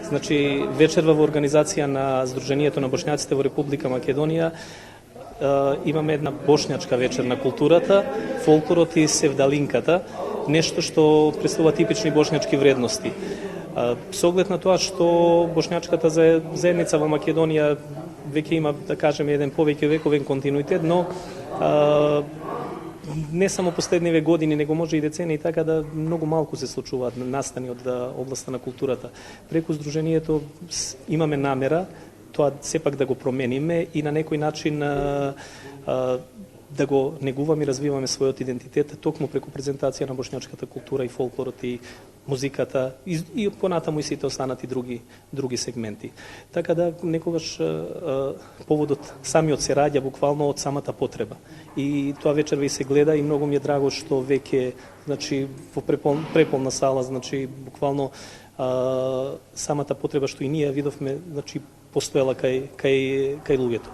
Значи, вечерва во организација на Сдруженијето на бошњаците во Република Македонија имаме една бошњачка вечер на културата, фолклорот и севдалинката, нешто што представува типични бошњачки вредности. Со оглед на тоа што бошњачката заедница во Македонија веќе има, да кажеме, еден повеќе вековен континуитет, но не само последниве години, него може и децени така да многу малку се случуваат настани од областа на културата. Преку Сдруженијето имаме намера тоа сепак да го промениме и на некој начин да го негуваме и развиваме својот идентитет токму преку презентација на бошњачката култура и фолклорот и музиката и понатаму и сите останати други сегменти. Така да некогаш поводот самиот се раѓа буквално од самата потреба. И тоа вечерва и се гледа и многу ми е драго што веќе, значи, во преполна сала, значи буквално самата потреба што и ние видовме, значи постоела кај луѓето.